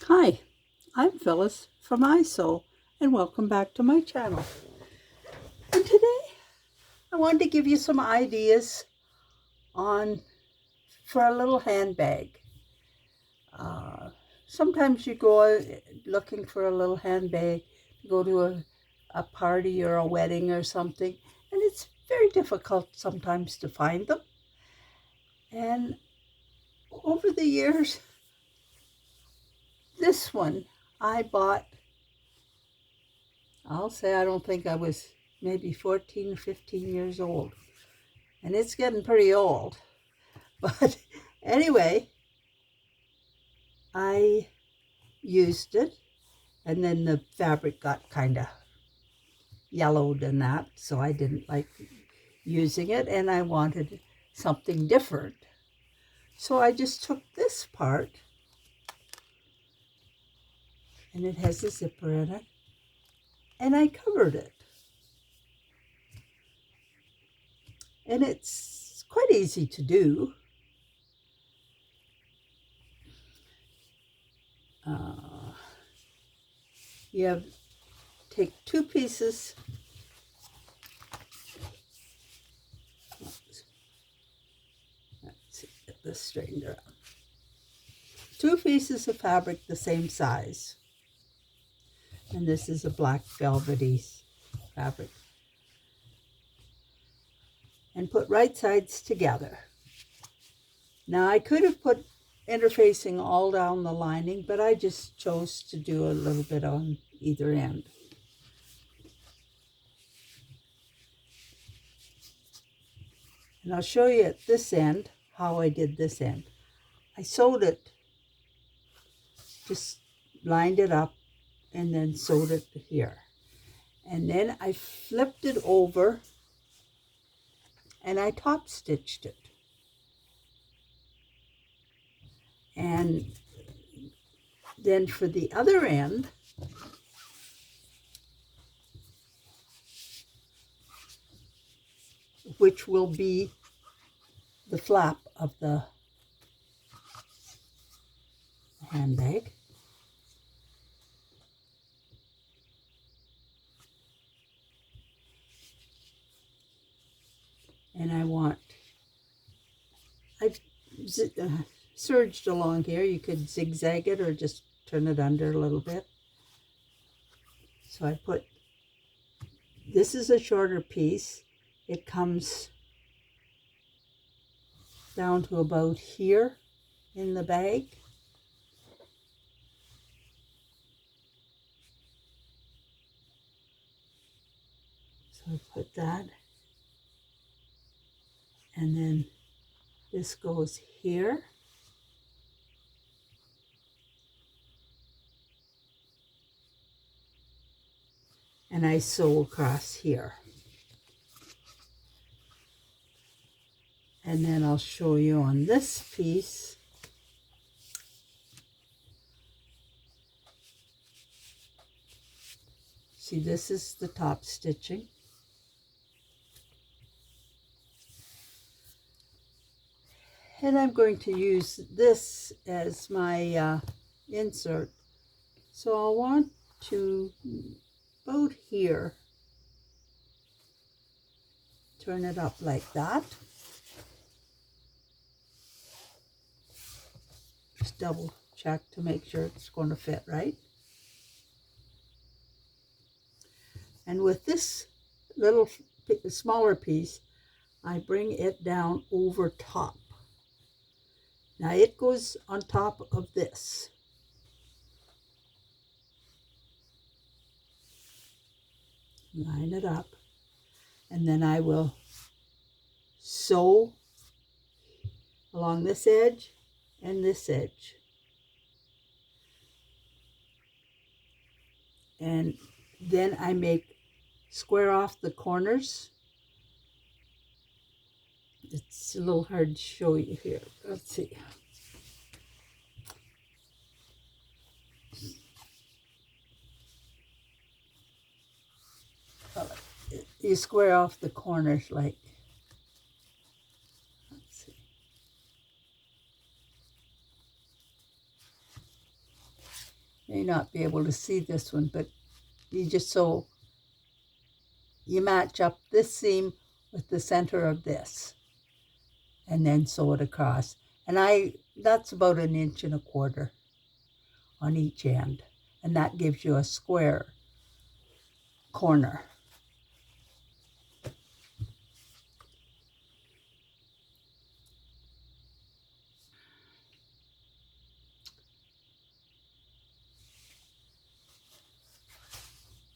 Hi, I'm Phyllis from iSew, and welcome back to my channel. And today I wanted to give you some ideas on for a little handbag. Uh, Sometimes you go looking for a little handbag, go to a party or a wedding or something, and it's very difficult sometimes to find them. And over the years, this one I bought, I'll say I don't think I was maybe 14 or 15 years old. And it's getting pretty old. But anyway, I used it, and then the fabric got kind of yellowed and that, so I didn't like using it, and I wanted something different. So I just took this part, and it has a zipper in it, and I covered it. And it's quite easy to do. Uh, you have take two pieces. Let's see, get this straightened around. Two pieces of fabric the same size. And this is a black velvety fabric. And put right sides together. Now I could have put interfacing all down the lining, but I just chose to do a little bit on either end. And I'll show you at this end how I did this end. I sewed it, just lined it up, and then sewed it here. And then I flipped it over and I top stitched it. And then for the other end, which will be the flap of the handbag, and I've serged along here. You could zigzag it or just turn it under a little bit. So I put, this is a shorter piece. It comes down to about here in the bag. So I put that, and then this goes here. And I sew across here. And then I'll show you on this piece. See, this is the top stitching. And I'm going to use this as my insert. So I'll want to, about here, turn it up like that. Just double check to make sure it's going to fit right. And with this little smaller piece, I bring it down over top. Now it goes on top of this. Line it up, and then I will sew along this edge and this edge. And then I square off the corners. It's a little hard to show you here. Let's see. You square off the corners like, let's see. may not be able to see this one, but you match up this seam with the center of this, and then sew it across. And that's about 1.25 inches on each end, and that gives you a square corner.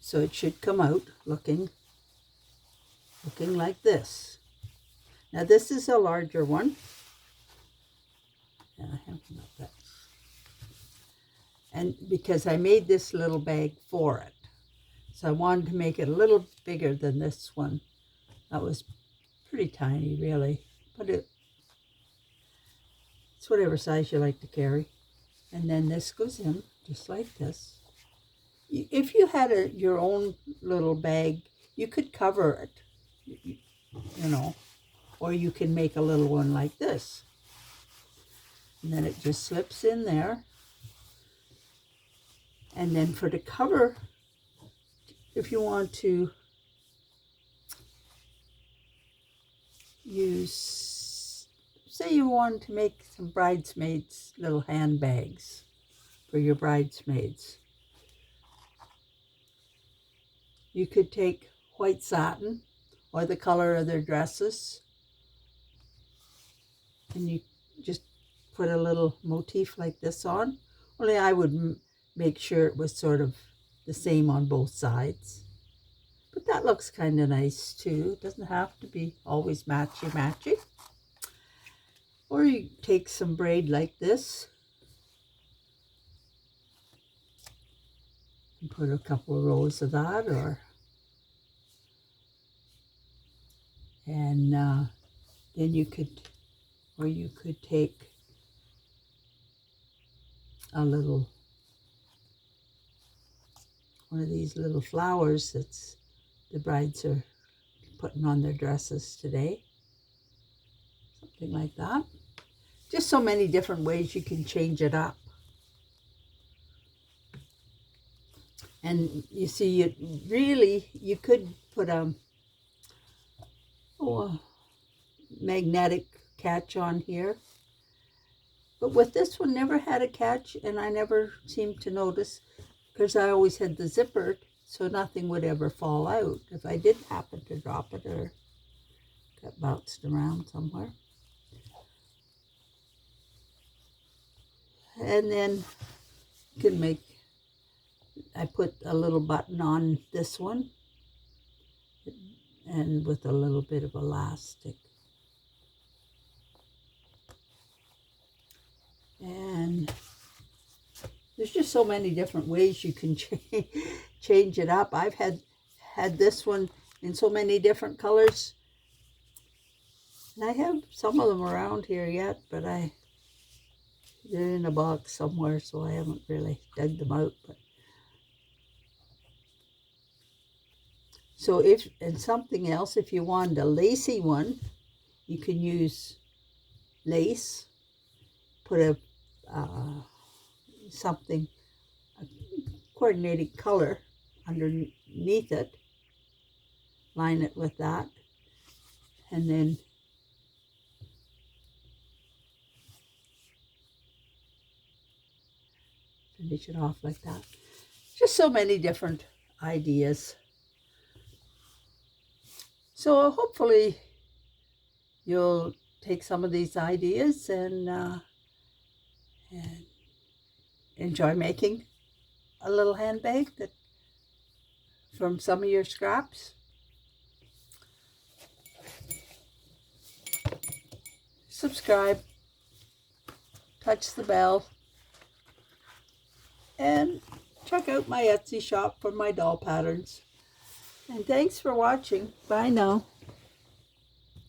So it should come out looking like this. Now this is a larger one. And because I made this little bag for it. So I wanted to make it a little bigger than this one. That was pretty tiny, really. But it's whatever size you like to carry. And then this goes in just like this. If you had your own little bag, you could cover it, you know, or you can make a little one like this. And then it just slips in there. And then for the cover, if you want to use, say you want to make some bridesmaids' little handbags for your bridesmaids. You could take white satin or the color of their dresses, and you just put a little motif like this on. Only I would make sure it was sort of the same on both sides. But that looks kind of nice too. It doesn't have to be always matchy-matchy. Or you take some braid like this and put a couple of rows of that, and then you could take a little, one of these little flowers that's the brides are putting on their dresses today. Something like that. Just so many different ways you can change it up. And you see, you could put a magnetic catch on here. But with this one, never had a catch, and I never seemed to notice, because I always had the zipper, so nothing would ever fall out if I did happen to drop it or got bounced around somewhere. And then you can make, I put a little button on this one, and with a little bit of elastic. And there's just so many different ways you can change it up. I've had this one in so many different colors. And I have some of them around here yet, but they're in a box somewhere, so I haven't really dug them out. But so and something else, if you wanted a lacy one, you can use lace, put a coordinating color underneath it, line it with that, and then finish it off like that. Just so many different ideas. So hopefully you'll take some of these ideas and enjoy making a little handbag from some of your scraps. Subscribe, touch the bell, and check out my Etsy shop for my doll patterns. And thanks for watching. Bye now.